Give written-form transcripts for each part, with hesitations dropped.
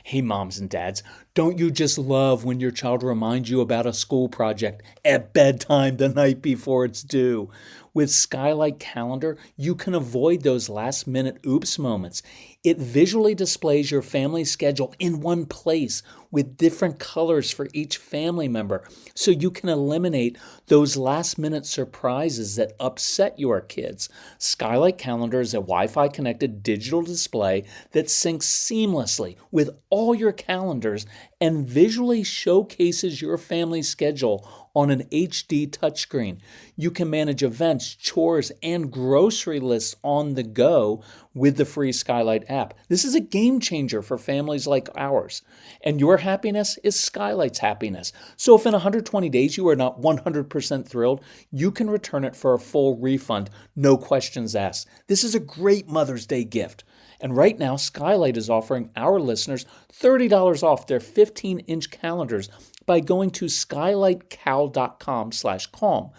Hey, moms and dads, don't you just love when your child reminds you about a school project at bedtime the night before it's due? With Skylight Calendar, you can avoid those last minute oops moments. It visually displays your family schedule in one place with different colors for each family member, so you can eliminate those last minute surprises that upset your kids. Skylight Calendar is a Wi-Fi connected digital display that syncs seamlessly with all your calendars and visually showcases your family's schedule on an HD touchscreen. You can manage events, chores, and grocery lists on the go with the free Skylight app. This is a game changer for families like ours. And your happiness is Skylight's happiness. So if in 120 days you are not 100% thrilled, you can return it for a full refund, no questions asked. This is a great Mother's Day gift. And right now, Skylight is offering our listeners $30 off their 15-inch calendars by going to skylightcal.com/calm.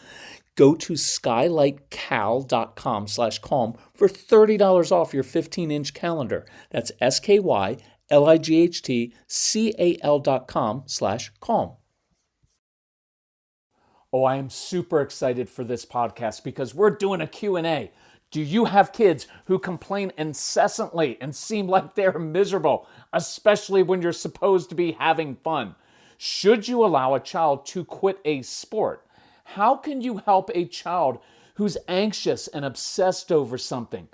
Go to skylightcal.com/calm for $30 off your 15-inch calendar. That's skylightcal.com/calm. Oh, I am super excited for this podcast because we're doing a Q&A. Do you have kids who complain incessantly and seem like they're miserable, especially when you're supposed to be having fun? Should you allow a child to quit a sport? How can you help a child who's anxious and obsessed over something?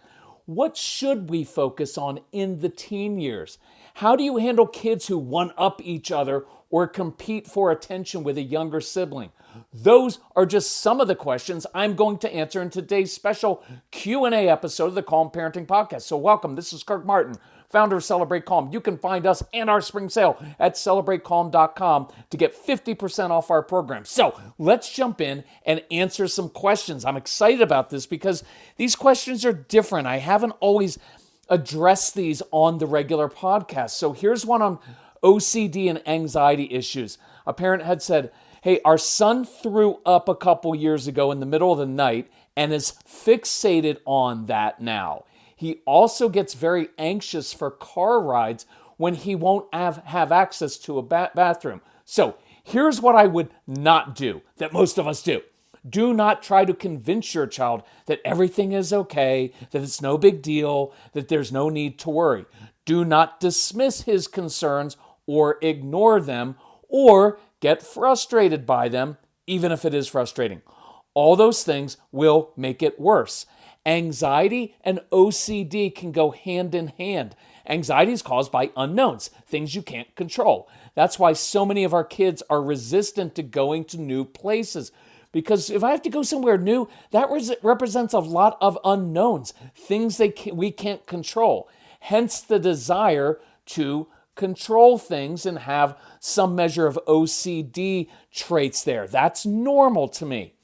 What should we focus on in the teen years? How do you handle kids who one-up each other or compete for attention with a younger sibling? Those are just some of the questions I'm going to answer in today's special Q&A episode of the Calm Parenting Podcast. So welcome, this is Kirk Martin, founder of Celebrate Calm. You can find us and our spring sale at celebratecalm.com to get 50% off our program. So let's jump in and answer some questions. I'm excited about this because these questions are different. I haven't always addressed these on the regular podcast. So here's one on OCD and anxiety issues. A parent had said, hey, our son threw up a couple years ago in the middle of the night and is fixated on that now. He also gets very anxious for car rides when he won't have access to a bathroom. So here's what I would not do that most of us do. Do not try to convince your child that everything is okay, that it's no big deal, that there's no need to worry. Do not dismiss his concerns or ignore them or get frustrated by them, even if it is frustrating. All those things will make it worse. Anxiety and OCD can go hand in hand. Anxiety is caused by unknowns, things you can't control. That's why so many of our kids are resistant to going to new places. Because if I have to go somewhere new, that represents a lot of unknowns, things we can't control. Hence the desire to control things and have some measure of OCD traits there. That's normal to me.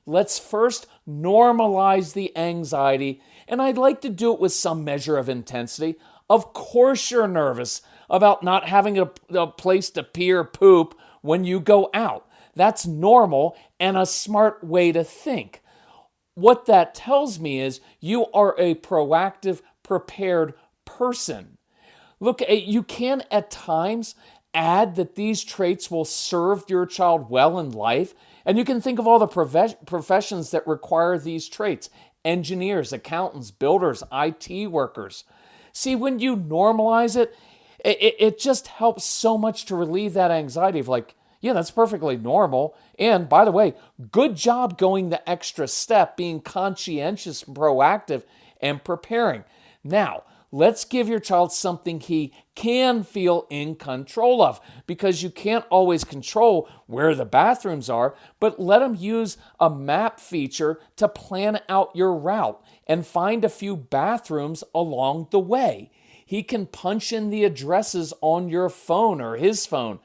Let's first normalize the anxiety, and I'd like to do it with some measure of intensity. Of course you're nervous about not having a place to pee or poop when you go out. That's normal and a smart way to think. What that tells me is you are a proactive, prepared person. Look, you can at times add that these traits will serve your child well in life, and you can think of all the professions that require these traits: engineers, accountants, builders, IT workers. See, when you normalize it, it just helps so much to relieve that anxiety of like, yeah, that's perfectly normal. And by the way, good job going the extra step, being conscientious, proactive, and preparing. Now, let's give your child something he can feel in control of, because you can't always control where the bathrooms are, but let him use a map feature to plan out your route and find a few bathrooms along the way. He can punch in the addresses on your phone or his phone,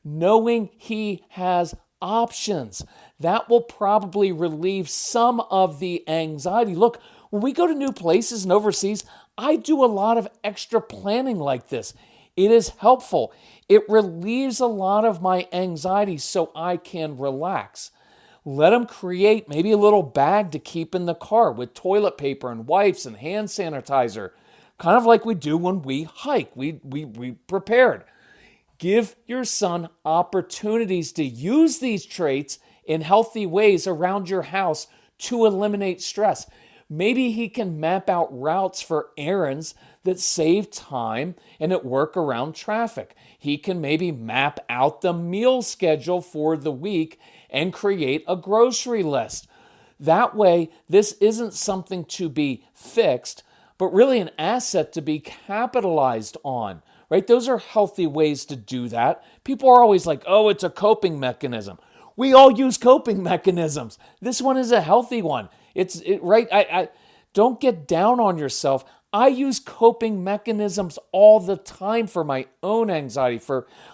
knowing he has options. That will probably relieve some of the anxiety. Look, when we go to new places and overseas, I do a lot of extra planning like this. It is helpful. It relieves a lot of my anxiety so I can relax. Let them create maybe a little bag to keep in the car with toilet paper and wipes and hand sanitizer. kind of like we do when we hike. We prepared. Give your son opportunities to use these traits in healthy ways around your house to eliminate stress. Maybe he can map out routes for errands that save time and that work around traffic. He can maybe map out the meal schedule for the week and create a grocery list. That way, this isn't something to be fixed, but really an asset to be capitalized on, right? Those are healthy ways to do that. People are always like, oh, it's a coping mechanism. We all use coping mechanisms. This one is a healthy one. Right? I don't get down on yourself. I use coping mechanisms all the time for my own anxiety.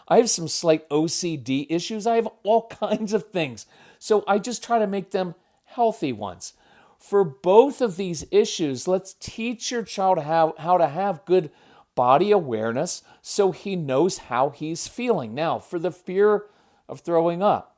I have some slight OCD issues. I have all kinds of things. So I just try to make them healthy ones. For both of these issues, let's teach your child how to have good body awareness so he knows how he's feeling. Now, for the fear of throwing up,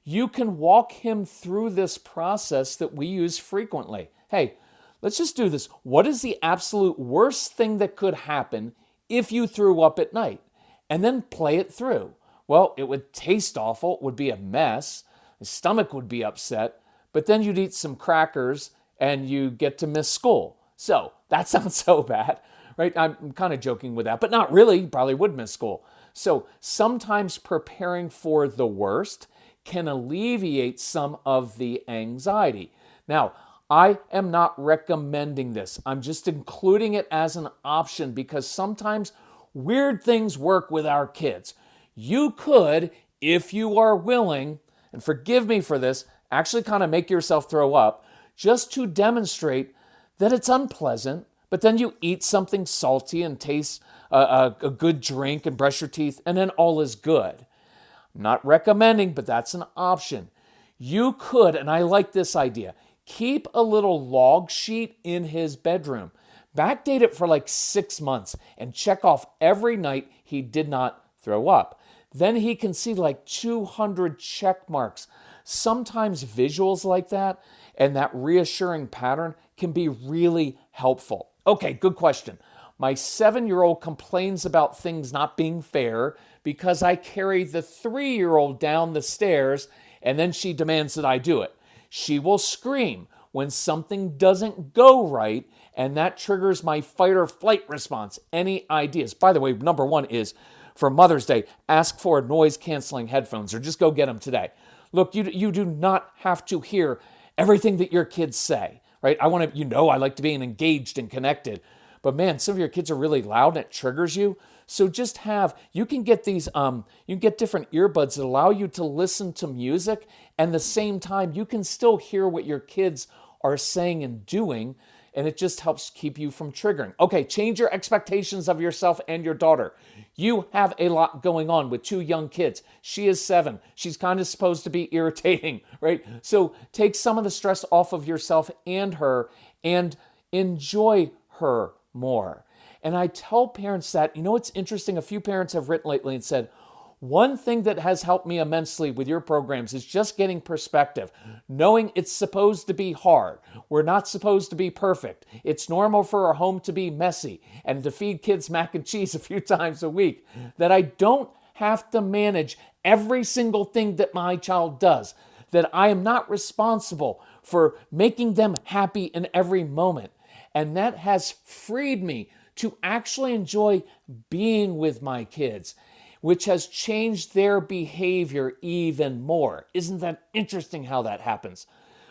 you can walk him through this process that we use frequently. Hey, let's just do this. What is the absolute worst thing that could happen if you threw up at night? And then play it through. Well, it would taste awful. It would be a mess. The stomach would be upset. But then you'd eat some crackers and you get to miss school. So that sounds so bad, right? I'm kind of joking with that, but not really. You probably would miss school. So sometimes preparing for the worst can alleviate some of the anxiety. Now, I am not recommending this. I'm just including it as an option because sometimes weird things work with our kids. You could, if you are willing, and forgive me for this, actually kind of make yourself throw up just to demonstrate that it's unpleasant, but then you eat something salty and taste a good drink and brush your teeth, and then all is good. I'm not recommending, but that's an option. You could, and I like this idea, keep a little log sheet in his bedroom. Backdate it for like 6 months and check off every night he did not throw up. Then he can see like 200 check marks. Sometimes visuals like that and that reassuring pattern can be really helpful. Okay, good question. My 7-year-old complains about things not being fair because I carry the 3-year-old down the stairs and then she demands that I do it. She will scream when something doesn't go right, and that triggers my fight or flight response. Any ideas? By the way, number one is for Mother's Day, ask for noise-canceling headphones or just go get them today. Look, you do not have to hear everything that your kids say, right? I like to be engaged and connected. But man, some of your kids are really loud and it triggers you. So just you can get these, you can get different earbuds that allow you to listen to music and at the same time you can still hear what your kids are saying and doing, and it just helps keep you from triggering. Okay, change your expectations of yourself and your daughter. You have a lot going on with 2 young kids. She is 7. She's kind of supposed to be irritating, right? So take some of the stress off of yourself and her and enjoy her more. And I tell parents that, it's interesting, a few parents have written lately and said, one thing that has helped me immensely with your programs is just getting perspective, knowing it's supposed to be hard. We're not supposed to be perfect. It's normal for our home to be messy and to feed kids mac and cheese a few times a week, that I don't have to manage every single thing that my child does, that I am not responsible for making them happy in every moment. And that has freed me to actually enjoy being with my kids, which has changed their behavior even more. Isn't that interesting how that happens?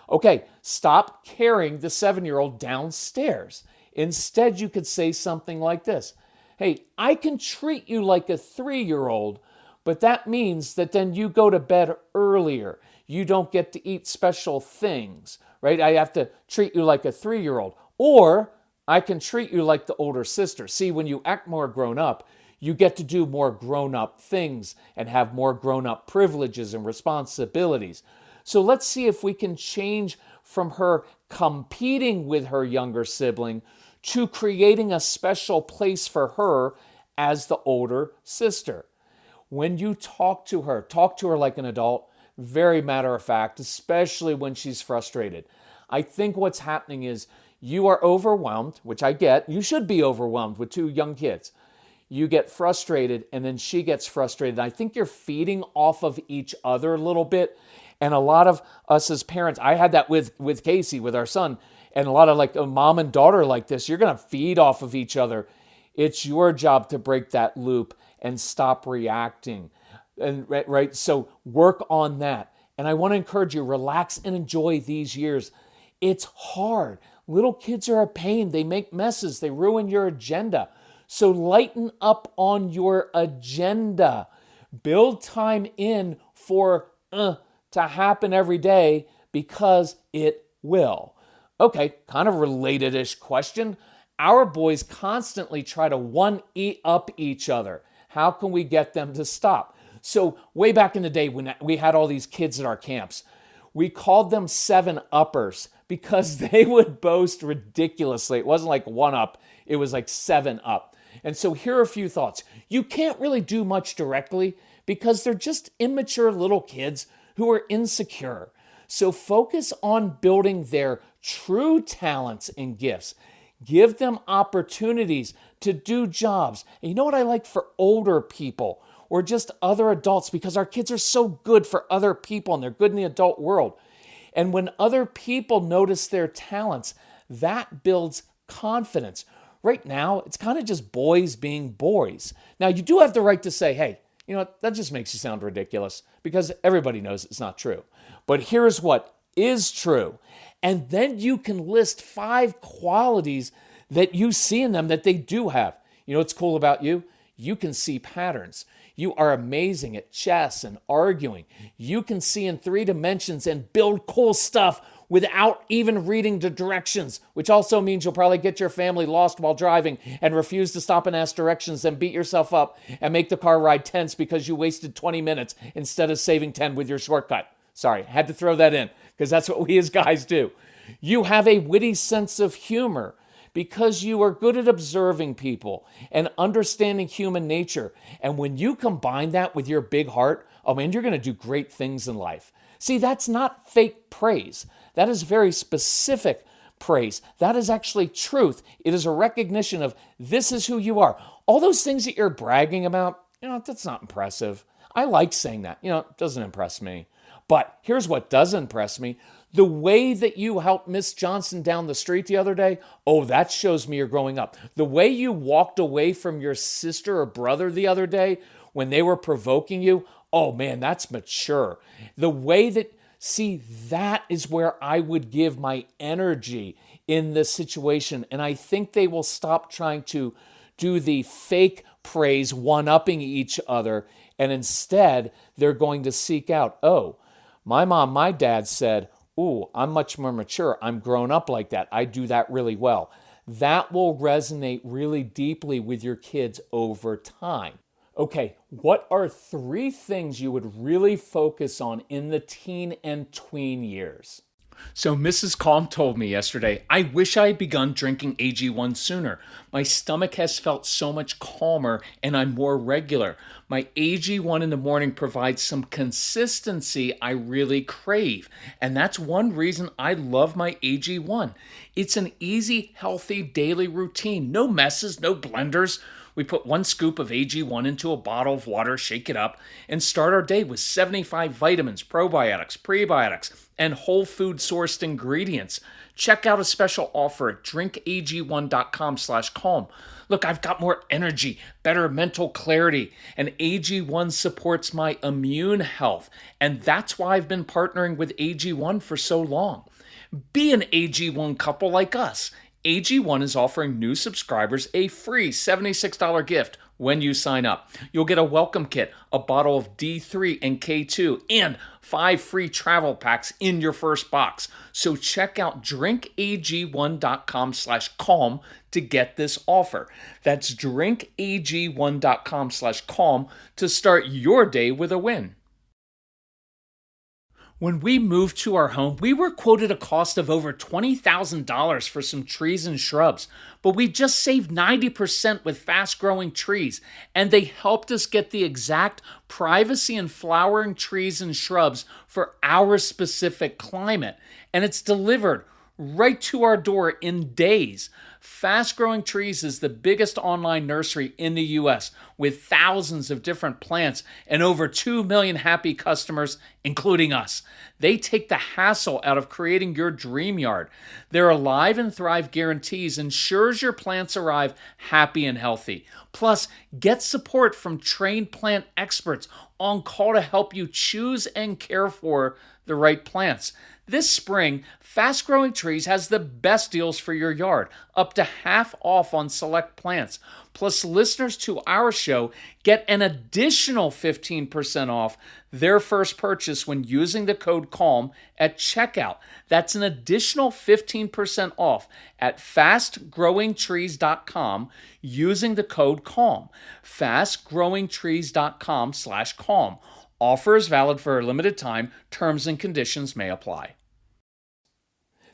Okay, stop carrying the 7-year-old downstairs. Instead, you could say something like this. Hey, I can treat you like a 3-year-old, but that means that then you go to bed earlier. You don't get to eat special things, right? I have to treat you like a 3-year-old. Or I can treat you like the older sister. See, when you act more grown up, you get to do more grown-up things and have more grown-up privileges and responsibilities. So let's see if we can change from her competing with her younger sibling to creating a special place for her as the older sister. When you talk to her like an adult, very matter of fact, especially when she's frustrated. I think what's happening is You are overwhelmed, which I get. You should be overwhelmed with 2 young kids. You get frustrated, and then she gets frustrated. I think you're feeding off of each other a little bit. And a lot of us as parents, I had that with Casey, with our son, and a lot of like a mom and daughter like this, you're going to feed off of each other. It's your job to break that loop and stop reacting. And right, so work on that. And I want to encourage you, relax and enjoy these years. It's hard. Little kids are a pain. They make messes. They ruin your agenda. So lighten up on your agenda. Build time in for to happen every day, because it will. Okay, kind of related-ish question. Our boys constantly try to one-up each other. How can we get them to stop? So way back in the day when we had all these kids at our camps, we called them 7-uppers because they would boast ridiculously. It wasn't like 1-up, it was like 7-up. And so here are a few thoughts. You can't really do much directly because they're just immature little kids who are insecure. So focus on building their true talents and gifts. Give them opportunities to do jobs. And you know what I like for older people or just other adults, because our kids are so good for other people and they're good in the adult world. And when other people notice their talents, that builds confidence. Right now, it's kind of just boys being boys. Now, you do have the right to say, hey, you know what, that just makes you sound ridiculous, because everybody knows it's not true. But here's what is true. And then you can list 5 qualities that you see in them that they do have. You know what's cool about you? You can see patterns. You are amazing at chess and arguing. You can see in 3 dimensions and build cool stuff without even reading the directions, which also means you'll probably get your family lost while driving and refuse to stop and ask directions and beat yourself up and make the car ride tense because you wasted 20 minutes instead of saving 10 with your shortcut. Sorry, had to throw that in because that's what we as guys do. You have a witty sense of humor because you are good at observing people and understanding human nature. And when you combine that with your big heart, oh man, you're going to do great things in life. See, that's not fake praise. That is very specific praise. That is actually truth. It is a recognition of this is who you are. All those things that you're bragging about, you know, that's not impressive. I like saying that. You know, it doesn't impress me. But here's what does impress me. The way that you helped Miss Johnson down the street the other day, oh, that shows me you're growing up. The way you walked away from your sister or brother the other day when they were provoking you, oh man, that's mature. The way that, see, that is where I would give my energy in this situation. And I think they will stop trying to do the fake praise, one-upping each other. And instead, they're going to seek out, oh, my mom, my dad said, ooh, I'm much more mature. I'm grown up like that. I do that really well. That will resonate really deeply with your kids over time. Okay, what are 3 things you would really focus on in the teen and tween years? So Mrs. Calm told me yesterday, I wish I had begun drinking AG1 sooner. My stomach has felt so much calmer and I'm more regular. My AG1 in the morning provides some consistency I really crave. And that's one reason I love my AG1. It's an easy, healthy daily routine. No messes, no blenders. We put 1 scoop of AG1 into a bottle of water, shake it up, and start our day with 75 vitamins, probiotics, prebiotics, and whole food sourced ingredients. Check out a special offer at drinkag1.com/calm. Look, I've got more energy, better mental clarity, and AG1 supports my immune health. And that's why I've been partnering with AG1 for so long. Be an AG1 couple like us. AG1 is offering new subscribers a free $76 gift when you sign up. You'll get a welcome kit, a bottle of D3 and K2, and 5 free travel packs in your first box. So check out drinkag1.com/calm to get this offer. That's drinkag1.com/calm to start your day with a win. When we moved to our home, we were quoted a cost of over $20,000 for some trees and shrubs, but we just saved 90% with fast-growing trees, and they helped us get the exact privacy and flowering trees and shrubs for our specific climate, and it's delivered right to our door in days. Fast Growing Trees is the biggest online nursery in the US with thousands of different plants and over 2 million happy customers, including us. They take the hassle out of creating your dream yard. Their Alive and Thrive guarantees ensures your plants arrive happy and healthy. Plus, get support from trained plant experts on call to help you choose and care for the right plants. This spring, Fast Growing Trees has the best deals for your yard, up to half off on select plants. Plus, listeners to our show get an additional 15% off their first purchase when using the code CALM at checkout. That's an additional 15% off at fastgrowingtrees.com using the code CALM. fastgrowingtrees.com/CALM. Offer is valid for a limited time. Terms and conditions may apply.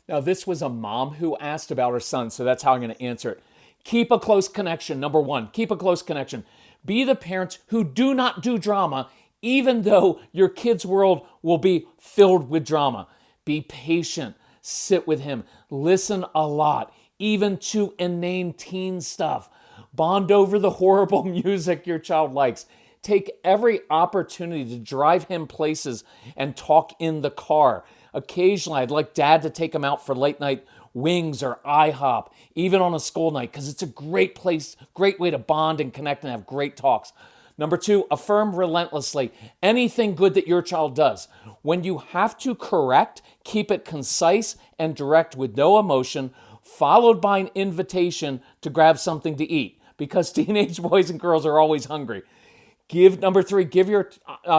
Now, this was a mom who asked about her son, so that's how I'm going to answer it. Keep a close connection. Number one, keep a close connection. Be the parents who do not do drama, even though your kid's world will be filled with drama. Be patient. Sit with him. Listen a lot, even to inane teen stuff. Bond over the horrible music your child likes. Take every opportunity to drive him places and talk in the car. Occasionally, I'd like dad to take him out for late night wings or IHOP, even on a school night, because it's a great place, great way to bond and connect and have great talks. Number two, affirm relentlessly anything good that your child does. When you have to correct, keep it concise and direct with no emotion, followed by an invitation to grab something to eat, because teenage boys and girls are always hungry. Number three, give your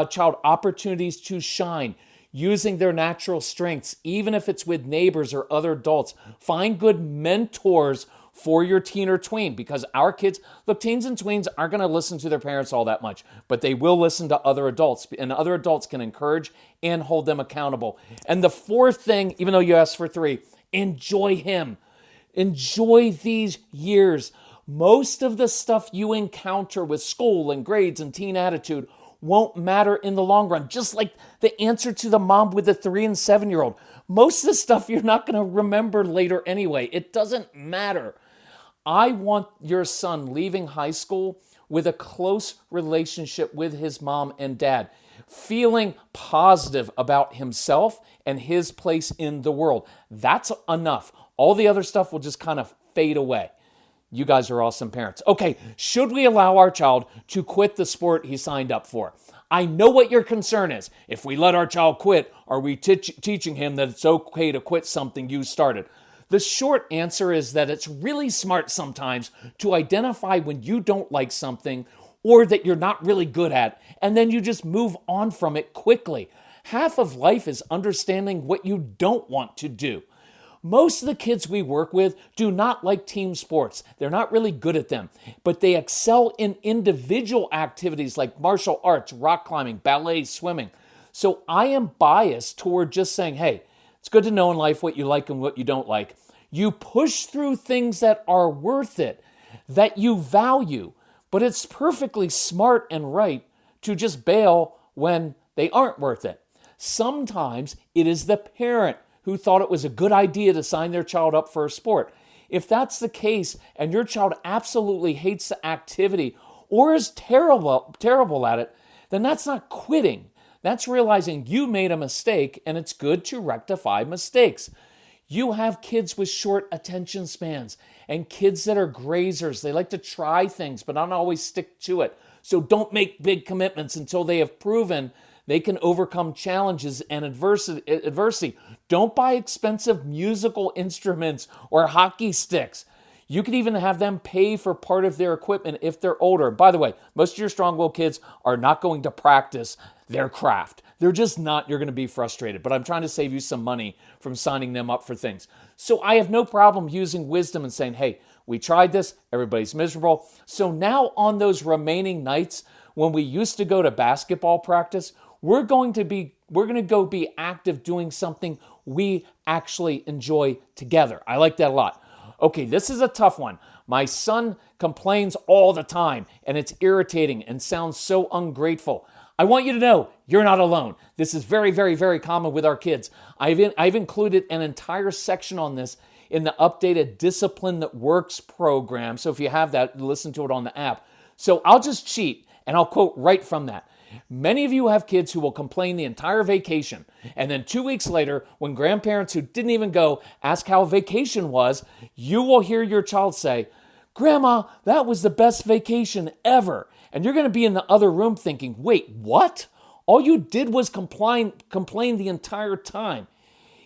child opportunities to shine using their natural strengths, even if it's with neighbors or other adults. Find good mentors for your teen or tween, because our kids, look, teens and tweens aren't going to listen to their parents all that much, but they will listen to other adults, and other adults can encourage and hold them accountable. And the fourth thing, even though you asked for three, enjoy him. Enjoy these years. Most of the stuff you encounter with school and grades and teen attitude won't matter in the long run. Just like the answer to the mom with the 3 and 7-year-old. Most of the stuff you're not going to remember later anyway. It doesn't matter. I want your son leaving high school with a close relationship with his mom and dad, feeling positive about himself and his place in the world. That's enough. All the other stuff will just kind of fade away. You guys are awesome parents. Okay, should we allow our child to quit the sport he signed up for? I know what your concern is. If we let our child quit, are we teaching him that it's okay to quit something you started? The short answer is that it's really smart sometimes to identify when you don't like something or that you're not really good at, and then you just move on from it quickly. Half of life is understanding what you don't want to do. Most of the kids we work with do not like team sports. They're not really good at them, but they excel in individual activities like martial arts, rock climbing, ballet, swimming. So I am biased toward just saying, hey, it's good to know in life what you like and what you don't like. You push through things that are worth it, that you value, but it's perfectly smart and right to just bail when they aren't worth it. Sometimes it is the parent who thought it was a good idea to sign their child up for a sport. If that's the case and your child absolutely hates the activity or is terrible at it, then that's not quitting. That's realizing you made a mistake and it's good to rectify mistakes. You have kids with short attention spans and kids that are grazers. They like to try things but not always stick to it. So don't make big commitments until they have proven they can overcome challenges and adversity. Don't buy expensive musical instruments or hockey sticks. You could even have them pay for part of their equipment if they're older. By the way, most of your strong-willed kids are not going to practice their craft. They're just not. You're going to be frustrated. But I'm trying to save you some money from signing them up for things. So I have no problem using wisdom and saying, hey, we tried this. Everybody's miserable. So now on those remaining nights when we used to go to basketball practice, we're going to go be active doing something we actually enjoy together. I like that a lot. Okay, this is a tough one. My son complains all the time, and it's irritating and sounds so ungrateful. I want you to know you're not alone. This is very, very, very common with our kids. I've included an entire section on this in the updated Discipline That Works program. So if you have that, listen to it on the app. So I'll just cheat and I'll quote right from that. Many of you have kids who will complain the entire vacation, and then 2 weeks later, when grandparents who didn't even go ask how vacation was, you will hear your child say, "Grandma, that was the best vacation ever." And you're going to be in the other room thinking, wait, what? All you did was complain the entire time.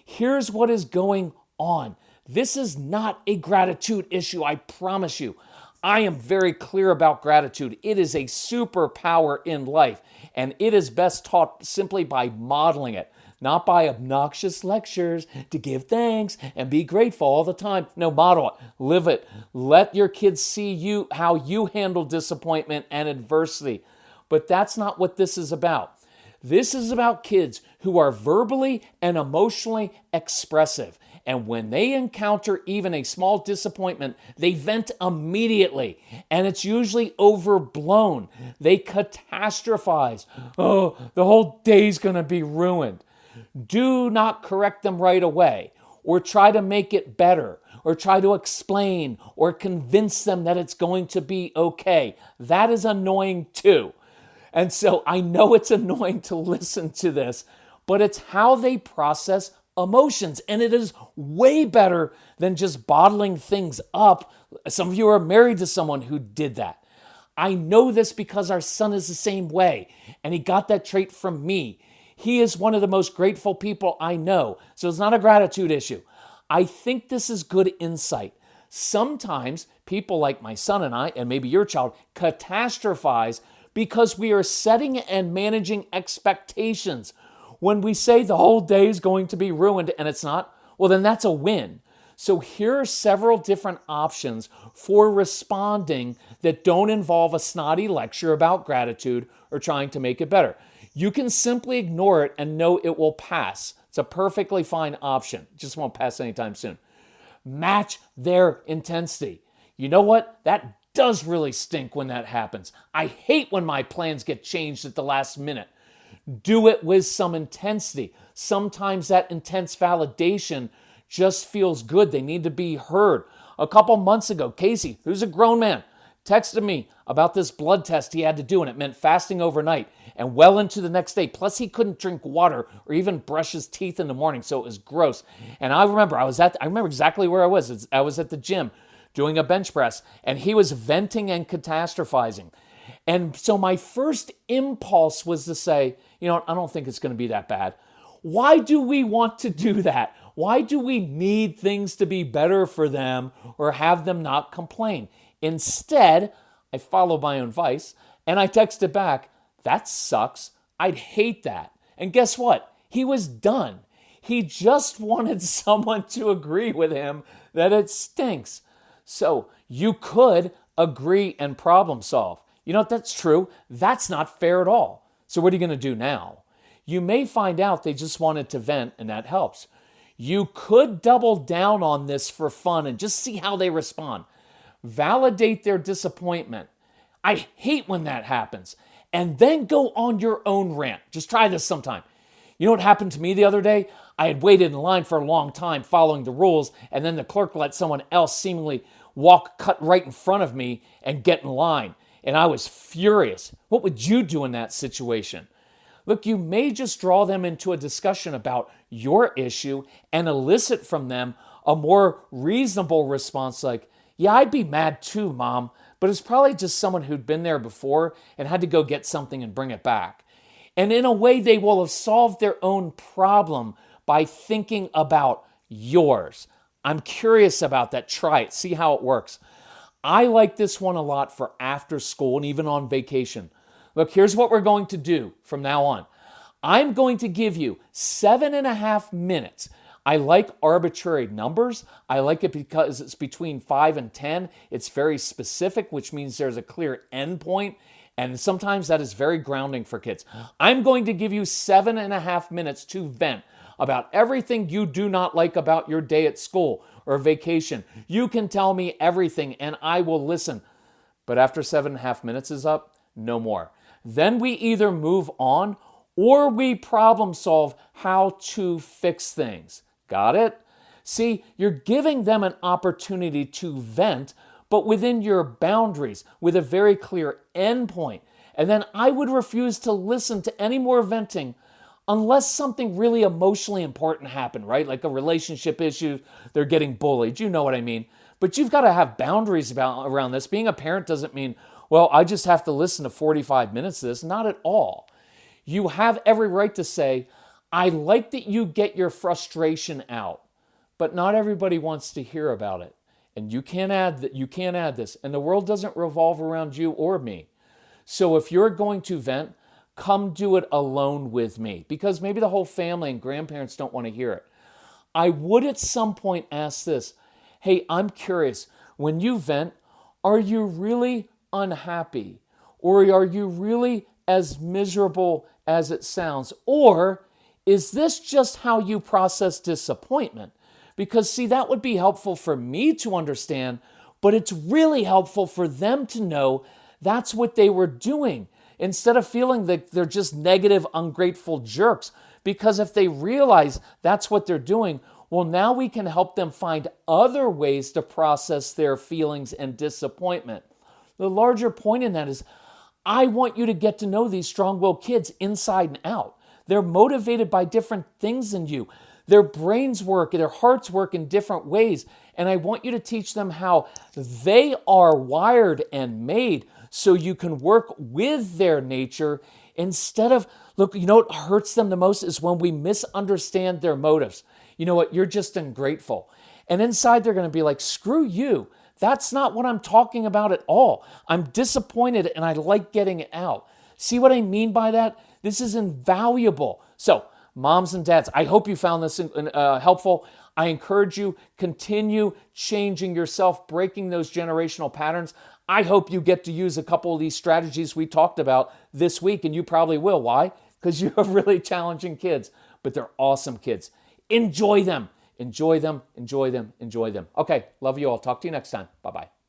Here's what is going on. This is not a gratitude issue, I promise you. I am very clear about gratitude. It is a superpower in life, and it is best taught simply by modeling it, not by obnoxious lectures to give thanks and be grateful all the time. No, model it, live it. Let your kids see how you handle disappointment and adversity. But that's not what this is about. This is about kids who are verbally and emotionally expressive. And when they encounter even a small disappointment, they vent immediately. And it's usually overblown. They catastrophize. Oh, the whole day's going to be ruined. Do not correct them right away, or try to make it better, or try to explain or convince them that it's going to be okay. That is annoying too. And so I know it's annoying to listen to this, but it's how they process emotions. And it is way better than just bottling things up. Some of you are married to someone who did that. I know this because our son is the same way, and he got that trait from me. He is one of the most grateful people I know. So it's not a gratitude issue. I think this is good insight. Sometimes people like my son and I, and maybe your child, catastrophize because we are setting and managing expectations. When we say the whole day is going to be ruined and it's not, well, then that's a win. So here are several different options for responding that don't involve a snotty lecture about gratitude or trying to make it better. You can simply ignore it and know it will pass. It's a perfectly fine option. It just won't pass anytime soon. Match their intensity. You know what? That does really stink when that happens. I hate when my plans get changed at the last minute. Do it with some intensity. Sometimes that intense validation just feels good. They need to be heard. A couple months ago, Casey, who's a grown man, texted me about this blood test he had to do, and it meant fasting overnight and well into the next day. Plus, he couldn't drink water or even brush his teeth in the morning, so it was gross. And I remember I remember exactly where I was. I was at the gym doing a bench press, and he was venting and catastrophizing. And so my first impulse was to say, I don't think it's going to be that bad. Why do we want to do that? Why do we need things to be better for them or have them not complain? Instead, I followed my own advice and I texted back, "That sucks. I'd hate that." And guess what? He was done. He just wanted someone to agree with him that it stinks. So you could agree and problem solve. You know what? That's true. That's not fair at all. So what are you going to do now? You may find out they just wanted to vent, and that helps. You could double down on this for fun and just see how they respond. Validate their disappointment. I hate when that happens. And then go on your own rant. Just try this sometime. You know what happened to me the other day? I had waited in line for a long time following the rules, and then the clerk let someone else seemingly cut right in front of me and get in line. And I was furious. What would you do in that situation? Look, you may just draw them into a discussion about your issue and elicit from them a more reasonable response like, "Yeah, I'd be mad too, Mom, but it's probably just someone who'd been there before and had to go get something and bring it back." And in a way, they will have solved their own problem by thinking about yours. I'm curious about that. Try it. See how it works. I like this one a lot for after school and even on vacation. Look, here's what we're going to do from now on. I'm going to give you 7.5 minutes. I like arbitrary numbers. I like it because it's between 5 and 10. It's very specific, which means there's a clear end point. And sometimes that is very grounding for kids. I'm going to give you 7.5 minutes to vent about everything you do not like about your day at school or vacation. You can tell me everything and I will listen. But after 7.5 minutes is up, no more. Then we either move on or we problem solve how to fix things. Got it? See, you're giving them an opportunity to vent, but within your boundaries, with a very clear endpoint. And then I would refuse to listen to any more venting unless something really emotionally important happened, right? Like a relationship issue, they're getting bullied. You know what I mean? But you've got to have boundaries around this. Being a parent doesn't mean, well, I just have to listen to 45 minutes of this. Not at all. You have every right to say, I like that you get your frustration out, but not everybody wants to hear about it. And you can't add that. You can't add this. And the world doesn't revolve around you or me. So if you're going to vent, come do it alone with me, because maybe the whole family and grandparents don't want to hear it. I would at some point ask this, hey, I'm curious, when you vent, are you really unhappy? Or are you really as miserable as it sounds? Or is this just how you process disappointment? Because see, that would be helpful for me to understand, but it's really helpful for them to know that's what they were doing, instead of feeling that they're just negative, ungrateful jerks. Because if they realize that's what they're doing, well, now we can help them find other ways to process their feelings and disappointment. The larger point in that is, I want you to get to know these strong-willed kids inside and out. They're motivated by different things than you. Their brains work, their hearts work in different ways. And I want you to teach them how they are wired and made so you can work with their nature instead of, look, you know what hurts them the most is when we misunderstand their motives. You know what? You're just ungrateful. And inside they're going to be like, screw you. That's not what I'm talking about at all. I'm disappointed and I like getting it out. See what I mean by that? This is invaluable. So, moms and dads, I hope you found this helpful. I encourage you, continue changing yourself, breaking those generational patterns. I hope you get to use a couple of these strategies we talked about this week, and you probably will. Why? Because you have really challenging kids, but they're awesome kids. Enjoy them. Enjoy them, enjoy them, enjoy them. Okay, love you all. Talk to you next time. Bye-bye.